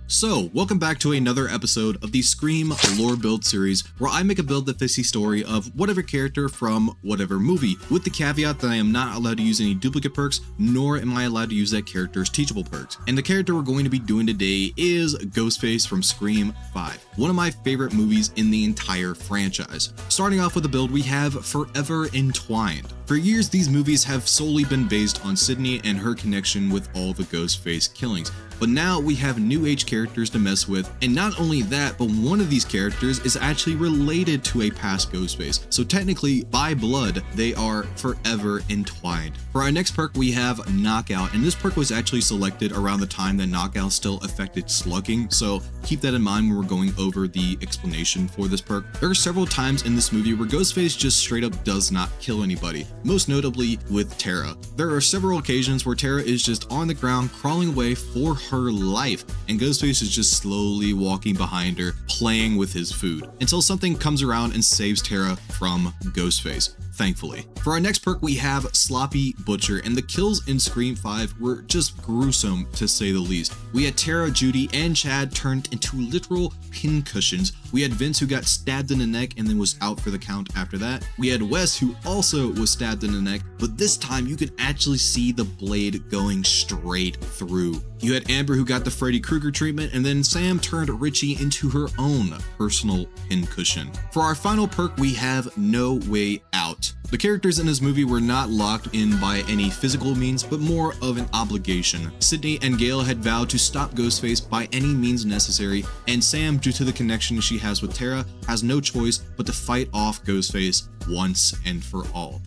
So, welcome back to another episode of the Scream lore build series, where I make a build that fits the story of whatever character from whatever movie, with the caveat that I am not allowed to use any duplicate perks, nor am I allowed to use that character's teachable perks. And the character we're going to be doing today is Ghostface from Scream 5, one of my favorite movies in the entire franchise. Starting off with the build, we have Forever Entwined. For years, these movies have solely been based on Sydney and her connection with all the Ghostface killings. But now we have new age characters to mess with, and not only that, but one of these characters is actually related to a past Ghostface. So technically, by blood, they are forever entwined. For our next perk, we have Knockout, and this perk was actually selected around the time that Knockout still affected slugging, so keep that in mind when we're going over the explanation for this perk. There are several times in this movie where Ghostface just straight up does not kill anybody, most notably with Tara. There are several occasions where Tara is just on the ground crawling away for her life, and Ghostface is just slowly walking behind her, playing with his food, until something comes around and saves Tara from Ghostface, thankfully. For our next perk, we have Sloppy Butcher, and the kills in Scream 5 were just gruesome to say the least. We had Tara, Judy, and Chad turned into literal pincushions. We had Vince, who got stabbed in the neck and then was out for the count after that. We had Wes, who also was stabbed in the neck, but this time you could actually see the blade going straight through. You had Amber, who got the Freddy Krueger treatment, and then Sam turned Richie into her own personal pincushion. For our final perk, we have No Way Out. The characters in this movie were not locked in by any physical means, but more of an obligation. Sydney and Gail had vowed to stop Ghostface by any means necessary, and Sam, due to the connection she has with Tara, has no choice but to fight off Ghostface once and for all.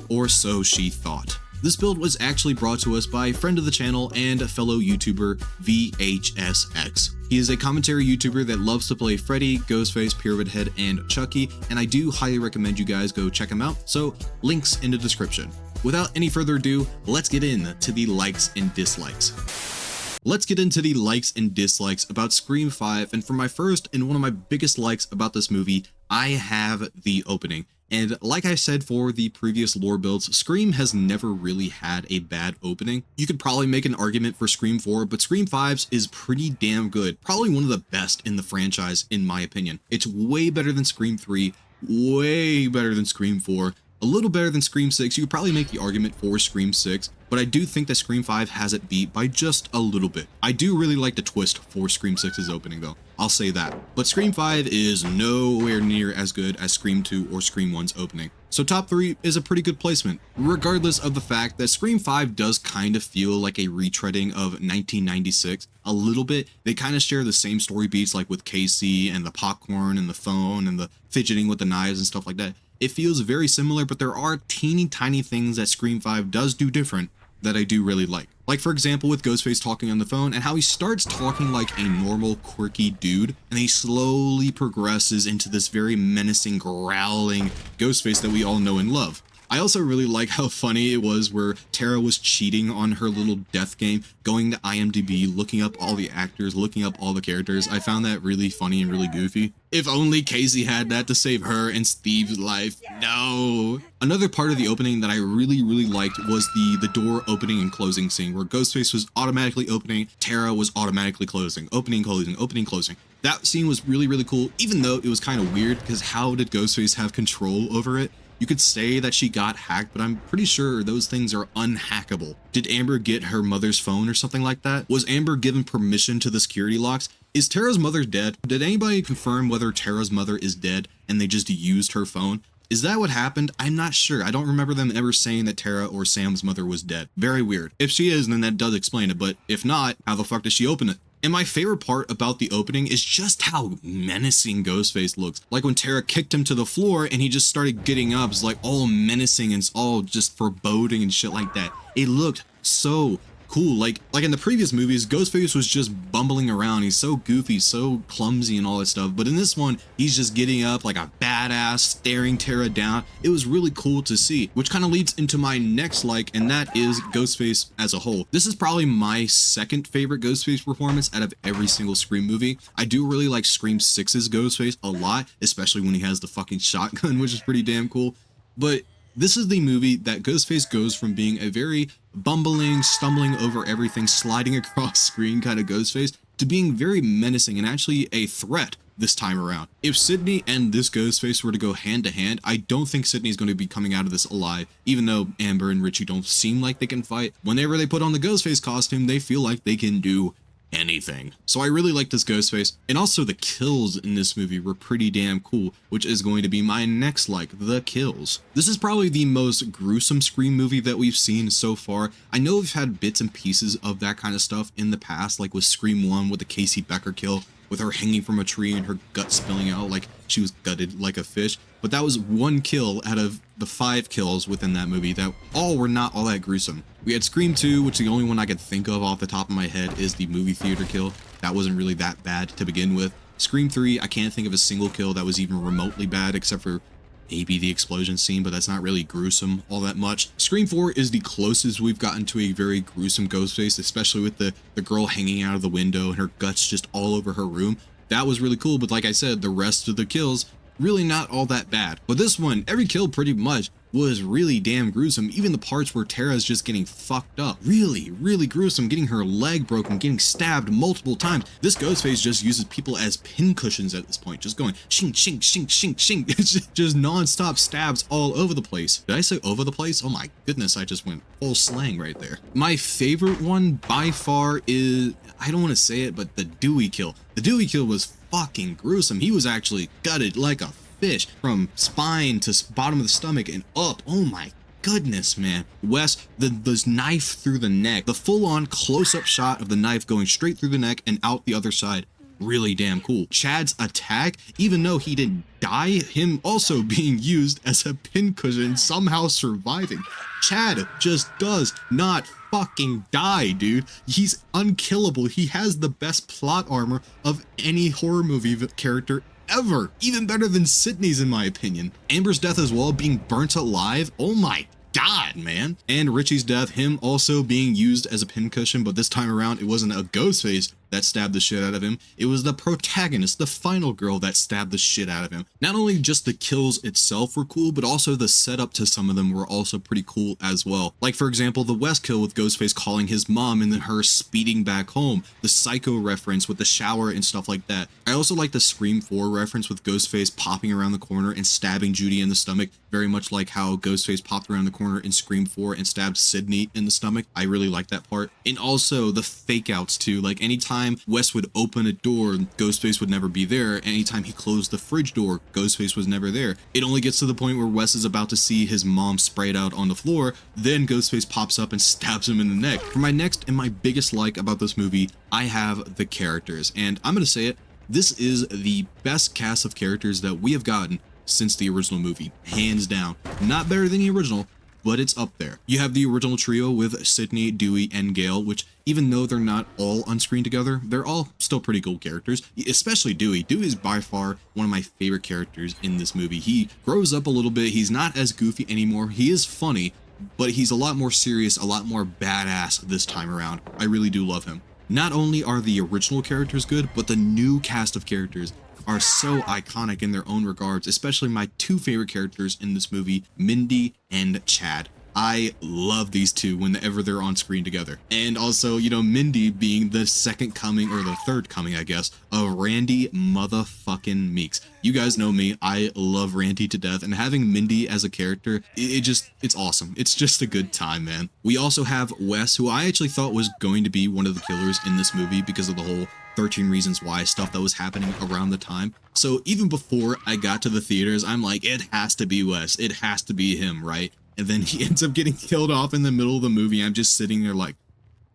Or so she thought. This build was actually brought to us by a friend of the channel and a fellow YouTuber, VHSX. He is a commentary YouTuber that loves to play Freddy, Ghostface, Pyramid Head, and Chucky, and I do highly recommend you guys go check him out, so links in the description. Without any further ado, let's get into the likes and dislikes. Let's get into the likes and dislikes about Scream 5, and for my first and one of my biggest likes about this movie, I have the opening. And like I said for the previous lore builds, Scream has never really had a bad opening. You could probably make an argument for Scream 4, but Scream 5's is pretty damn good. Probably one of the best in the franchise, in my opinion. It's way better than Scream 3, way better than Scream 4, a little better than Scream 6. You could probably make the argument for Scream 6, but I do think that Scream 5 has it beat by just a little bit. I do really like the twist for Scream 6's opening though, I'll say that. But Scream 5 is nowhere near as good as Scream 2 or Scream 1's opening. So top 3 is a pretty good placement, regardless of the fact that Scream 5 does kind of feel like a retreading of 1996. A little bit. They kind of share the same story beats, like with Casey and the popcorn and the phone and the fidgeting with the knives and stuff like that. It feels very similar, but there are teeny tiny things that Scream 5 does do different that I do really like. Like for example with Ghostface talking on the phone and how he starts talking like a normal quirky dude and he slowly progresses into this very menacing growling Ghostface that we all know and love. I also really like how funny it was where Tara was cheating on her little death game, going to IMDb, looking up all the actors, looking up all the characters. I found that really funny and really goofy. If only Casey had that to save her and Steve's life. No. Another part of the opening that I really liked was the door opening and closing scene where Ghostface was automatically opening, Tara was automatically closing, opening, closing, opening, closing. That scene was really cool, even though it was kind of weird because how did Ghostface have control over it? You could say that she got hacked, but I'm pretty sure those things are unhackable. Did Amber get her mother's phone or something like that? Was Amber given permission to the security locks? Is Tara's mother dead? Did anybody confirm whether Tara's mother is dead and they just used her phone? Is that what happened? I'm not sure. I don't remember them ever saying that Tara or Sam's mother was dead. Very weird. If she is, then that does explain it, but if not, how the fuck does she open it? And my favorite part about the opening is just how menacing Ghostface looks. Like when Tara kicked him to the floor and he just started getting up, it's like all menacing and it's all just foreboding and shit like that. It looked so cool. Like in the previous movies, Ghostface was just bumbling around. He's so goofy, so clumsy and all that stuff. But in this one, he's just getting up like a badass, staring Tara down. It was really cool to see, which kind of leads into my next like, and that is Ghostface as a whole. This is probably my second favorite Ghostface performance out of every single Scream movie. I do really like Scream 6's Ghostface a lot, especially when he has the fucking shotgun, which is pretty damn cool. But this is the movie that Ghostface goes from being a very bumbling, stumbling over everything, sliding across screen kind of Ghostface to being very menacing and actually a threat this time around. If Sydney and this Ghostface were to go hand to hand, I don't think Sydney's going to be coming out of this alive, even though Amber and Richie don't seem like they can fight. Whenever they put on the Ghostface costume, they feel like they can do anything. So I really like this Ghostface, and also the kills in this movie were pretty damn cool, which is going to be my next like, the kills. This is probably the most gruesome Scream movie that we've seen so far. I know we've had bits and pieces of that kind of stuff in the past, like with Scream 1 with the Casey Becker kill, with her hanging from a tree and her gut spilling out like she was gutted like a fish. But that was one kill out of the 5 kills within that movie that all were not all that gruesome. We had Scream 2, which the only one I could think of off the top of my head is the movie theater kill. That wasn't really that bad to begin with. Scream 3, I can't think of a single kill that was even remotely bad except for maybe the explosion scene, but that's not really gruesome all that much. Scream 4 is the closest we've gotten to a very gruesome Ghostface, especially with the girl hanging out of the window and her guts just all over her room. That was really cool, but like I said, the rest of the kills, really not all that bad. But this one, every kill pretty much was really damn gruesome. Even the parts where Tara's just getting fucked up. Really, really gruesome. Getting her leg broken, getting stabbed multiple times. This Ghostface just uses people as pincushions at this point. Just going shink, shink, shink, shink, shink. It's just non-stop stabs all over the place. Did I say over the place? Oh my goodness, I just went full slang right there. My favorite one by far is, I don't want to say it, but the Dewey kill. The Dewey kill was fucking gruesome. He was actually gutted like a fish from spine to bottom of the stomach and up. Oh my goodness, man. Wes, the knife through the neck, the full-on close-up shot of the knife going straight through the neck and out the other side. Really damn cool. Chad's attack, even though he didn't die, him also being used as a pincushion, somehow surviving. Chad just does not fucking die, dude. He's unkillable. He has the best plot armor of any horror movie character ever. Even better than Sydney's in my opinion. Amber's death as well, being burnt alive. Oh my god, man. And Richie's death, him also being used as a pincushion, but this time around it wasn't a Ghostface that stabbed the shit out of him. It was the protagonist, the final girl, that stabbed the shit out of him. Not only just the kills itself were cool, but also the setup to some of them were also pretty cool as well. Like for example, the West kill with Ghostface calling his mom and then her speeding back home. The Psycho reference with the shower and stuff like that. I also like the Scream 4 reference with Ghostface popping around the corner and stabbing Judy in the stomach, very much like how Ghostface popped around the corner in Scream 4 and stabbed Sydney in the stomach. I really like that part. And also the fake outs too, like anytime Wes would open a door, Ghostface would never be there. Anytime he closed the fridge door, Ghostface was never there. It only gets to the point where Wes is about to see his mom sprayed out on the floor, then Ghostface pops up and stabs him in the neck. For my next and my biggest like about this movie, I have the characters, and I'm gonna say it, this is the best cast of characters that we have gotten since the original movie, hands down. Not better than the original, but it's up there. You have the original trio with Sydney, Dewey, and Gail, which even though they're not all on screen together, they're all still pretty cool characters, especially Dewey. Dewey is by far one of my favorite characters in this movie. He grows up a little bit, he's not as goofy anymore, he is funny, but he's a lot more serious, a lot more badass this time around. I really do love him. Not only are the original characters good, but the new cast of characters are so iconic in their own regards, especially my 2 favorite characters in this movie, Mindy and Chad. I love these two whenever they're on screen together. And also, you know, Mindy being the second coming, or the third coming, I guess, of Randy motherfucking Meeks. You guys know me, I love Randy to death, and having Mindy as a character, it's awesome. It's just a good time, man. We also have Wes, who I actually thought was going to be one of the killers in this movie because of the whole 13 Reasons Why stuff that was happening around the time. So even before I got to the theaters, I'm like, it has to be Wes. It has to be him, right? And then he ends up getting killed off in the middle of the movie. I'm just sitting there like,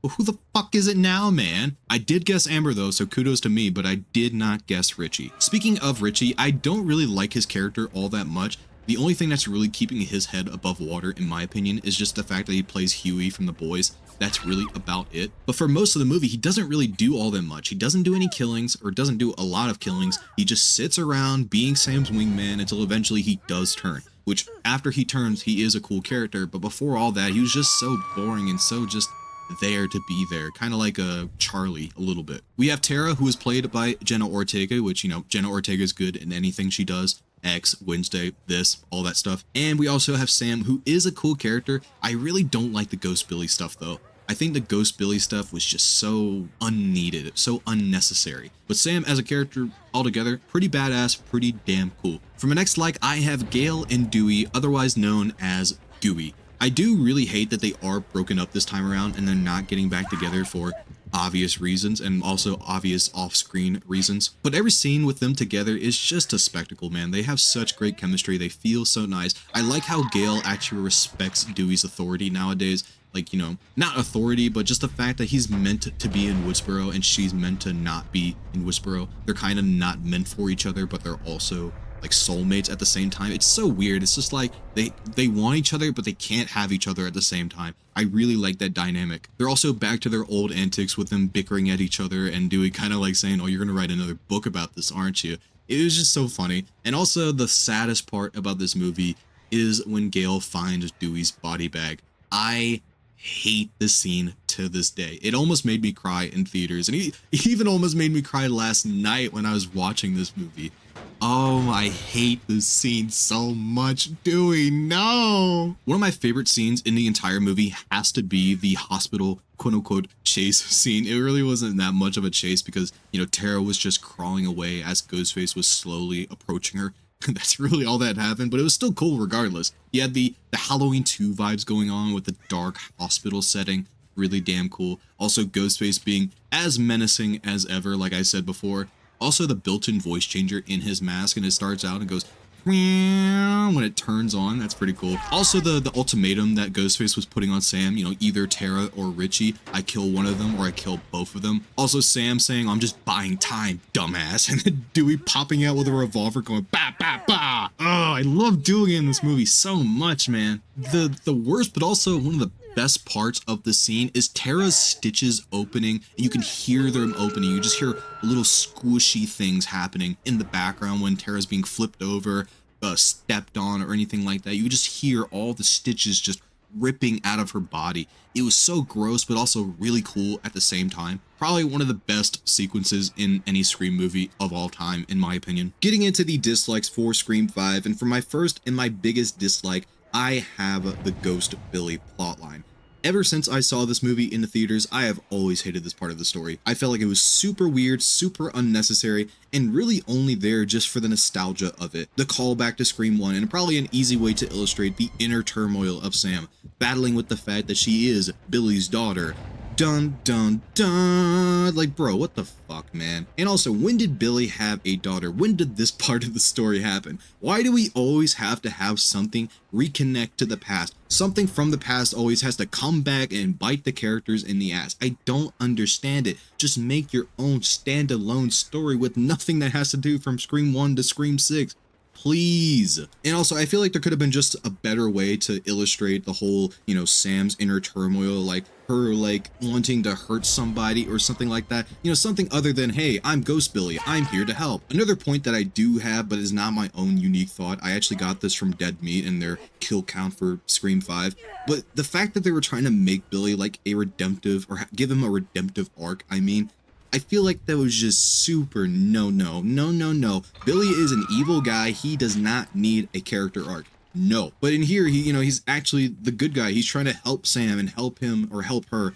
well, who the fuck is it now, man? I did guess Amber though, so kudos to me, but I did not guess Richie. Speaking of Richie, I don't really like his character all that much. The only thing that's really keeping his head above water, in my opinion, is just the fact that he plays Huey from The Boys. That's really about it. But for most of the movie, he doesn't really do all that much. He doesn't do any killings, or doesn't do a lot of killings. He just sits around being Sam's wingman until eventually he does turn. Which, after he turns, he is a cool character, but before all that, he was just so boring and so just there to be there, kind of like a Charlie a little bit. We have Tara, who is played by Jenna Ortega, which, you know, Jenna Ortega is good in anything she does. X, Wednesday, this, all that stuff. And we also have Sam, who is a cool character. I really don't like the Ghost Billy stuff though. I think the Ghost Billy stuff was just so unneeded, so unnecessary. But Sam as a character altogether, pretty badass, pretty damn cool. For my next like, I have Gail and Dewey, otherwise known as Dewey. I do really hate that they are broken up this time around and they're not getting back together for obvious reasons and also obvious off-screen reasons. But every scene with them together is just a spectacle, man. They have such great chemistry. They feel so nice. I like how Gail actually respects Dewey's authority nowadays. Like, you know, not authority, but just the fact that he's meant to be in Woodsboro and she's meant to not be in Woodsboro. They're kind of not meant for each other, but they're also like soulmates at the same time. It's so weird. It's just like they want each other, but they can't have each other at the same time. I really like that dynamic. They're also back to their old antics with them bickering at each other and Dewey kind of like saying, oh, you're gonna write another book about this, aren't you? It was just so funny. And also the saddest part about this movie is when Gail finds Dewey's body bag. I hate this scene to this day. It almost made me cry in theaters, and he even almost made me cry last night when I was watching this movie. Oh, I hate this scene so much. Dewey, no! One of my favorite scenes in the entire movie has to be the hospital quote-unquote chase scene. It really wasn't that much of a chase because, you know, Tara was just crawling away as Ghostface was slowly approaching her. That's really all that happened, but it was still cool regardless. You had the Halloween 2 vibes going on with the dark hospital setting. Really damn cool. Also, Ghostface being as menacing as ever, like I said before. Also, the built-in voice changer in his mask, and it starts out and goes when it turns on. That's pretty cool. Also, the ultimatum that Ghostface was putting on Sam, you know, either Tara or Richie, I kill one of them or I kill both of them. Also, Sam saying, I'm just buying time, dumbass. And then Dewey popping out with a revolver going, bah, bah, bah. Oh, I love Dewey in this movie so much, man. The worst, but also one of the best parts of the scene is Tara's stitches opening, and you can hear them opening. You just hear little squishy things happening in the background when Tara's being flipped over, stepped on, or anything like that. You just hear all the stitches just ripping out of her body. It was so gross, but also really cool at the same time. Probably one of the best sequences in any Scream movie of all time, in my opinion. Getting into the dislikes for Scream 5, and for my first and my biggest dislike, I have the Ghost Billy plotline. Ever since I saw this movie in the theaters, I have always hated this part of the story. I felt like it was super weird, super unnecessary, and really only there just for the nostalgia of it. The callback to Scream 1, and probably an easy way to illustrate the inner turmoil of Sam, battling with the fact that she is Billy's daughter. Dun dun dun. Like, bro, what the fuck, man? And also, when did Billy have a daughter? When did this part of the story happen? Why do we always have to have something reconnect to the past? Something from the past always has to come back and bite the characters in the ass. I don't understand it. Just make your own standalone story with nothing that has to do from Scream 1 to Scream 6. Please. And also, I feel like there could have been just a better way to illustrate the whole, you know, Sam's inner turmoil, like her like wanting to hurt somebody or something like that. You know, something other than, hey, I'm Ghost Billy, I'm here to help. Another point that I do have, but is not my own unique thought, I actually got this from Dead Meat and their kill count for Scream 5, but the fact that they were trying to make Billy like a redemptive, or give him a redemptive arc, I feel like that was just super no. Billy is an evil guy. He does not need a character arc. No. But in here, he's actually the good guy. He's trying to help Sam and help him or help her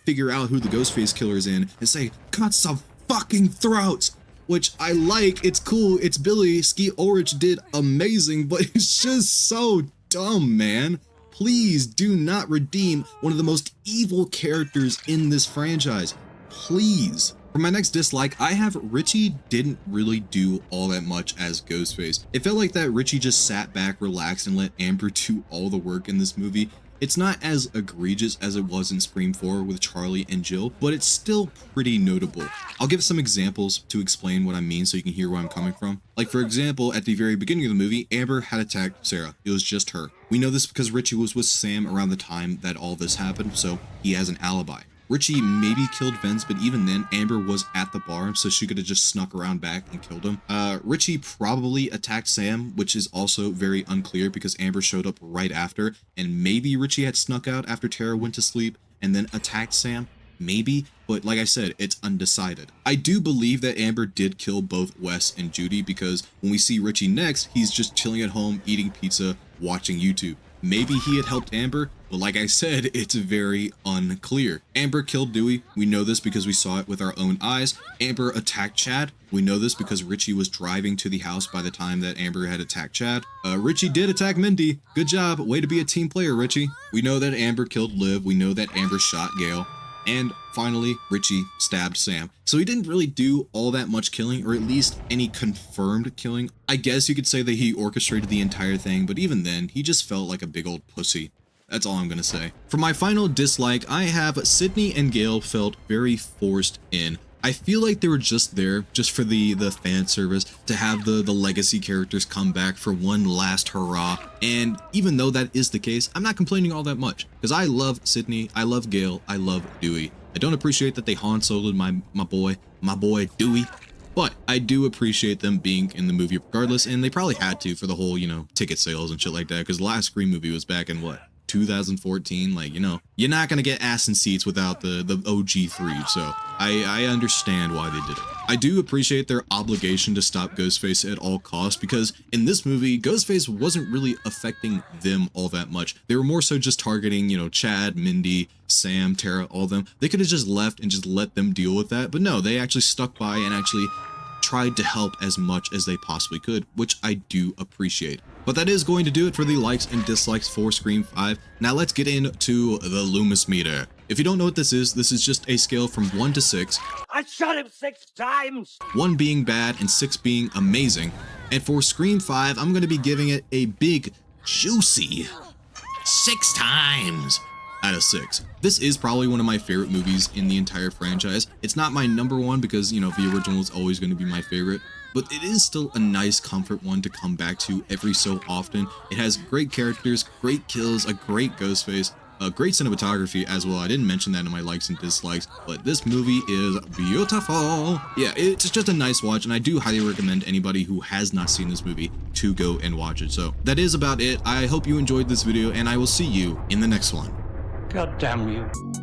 figure out who the Ghostface killer is in and say, cut some fucking throats. Which I like. It's cool. It's Billy. Skeet Ulrich did amazing, but it's just so dumb, man. Please do not redeem one of the most evil characters in this franchise. Please. For my next dislike, I have Richie didn't really do all that much as Ghostface. It felt like that Richie just sat back, relaxed, and let Amber do all the work in this movie. It's not as egregious as it was in Scream 4 with Charlie and Jill, but it's still pretty notable. I'll give some examples to explain what I mean so you can hear where I'm coming from. Like, for example, at the very beginning of the movie, Amber had attacked Sarah. It was just her. We know this because Richie was with Sam around the time that all this happened, so he has an alibi. Richie maybe killed Vince, but even then, Amber was at the bar, so she could have just snuck around back and killed him. Richie probably attacked Sam, which is also very unclear because Amber showed up right after, and maybe Richie had snuck out after Tara went to sleep and then attacked Sam. Maybe, but like I said, it's undecided. I do believe that Amber did kill both Wes and Judy because when we see Richie next, he's just chilling at home, eating pizza, watching YouTube. Maybe he had helped Amber, But like I said, it's very unclear. Amber killed Dewey. We know this because we saw it with our own eyes. Amber attacked Chad. We know this because Richie was driving to the house by the time that Amber had attacked Chad. Richie did attack Mindy. Good job. Way to be a team player, Richie. We know that Amber killed Liv. We know that Amber shot Gail. And finally, Richie stabbed Sam. So he didn't really do all that much killing, or at least any confirmed killing. I guess you could say that he orchestrated the entire thing, but even then, he just felt like a big old pussy. That's all I'm gonna say. For my final dislike, I have Sydney and Gail felt very forced in. I feel like they were just there just for the fan service, to have the legacy characters come back for one last hurrah. And even though that is the case, I'm not complaining all that much, because I love Sydney, I love Gail, I love Dewey. I don't appreciate that they Han Solo'd my boy Dewey, but I do appreciate them being in the movie regardless, and they probably had to for the whole, you know, ticket sales and shit like that, because the last Scream movie was back in what, 2014? Like, you know, you're not gonna get ass in seats without the OG3, so I understand why they did it. I do appreciate their obligation to stop Ghostface at all costs, because in this movie, Ghostface wasn't really affecting them all that much. They were more so just targeting, you know, Chad, Mindy, Sam, Tara, all of them. They could have just left and just let them deal with that, but no, they actually stuck by and actually tried to help as much as they possibly could, which I do appreciate. But that is going to do it for the likes and dislikes for Scream 5. Now let's get into the Loomis meter. If you don't know what this is just a scale from 1 to 6. I shot him 6 times! 1 being bad and 6 being amazing. And for Scream 5, I'm going to be giving it a big, juicy 6 times out of 6. This is probably one of my favorite movies in the entire franchise. It's not my number one because, you know, the original is always going to be my favorite, but it is still a nice comfort one to come back to every so often. It has great characters, great kills, a great Ghostface, a great cinematography as well. I didn't mention that in my likes and dislikes, but this movie is beautiful. Yeah, it's just a nice watch, and I do highly recommend anybody who has not seen this movie to go and watch it. So that is about it. I hope you enjoyed this video, and I will see you in the next one. God damn you.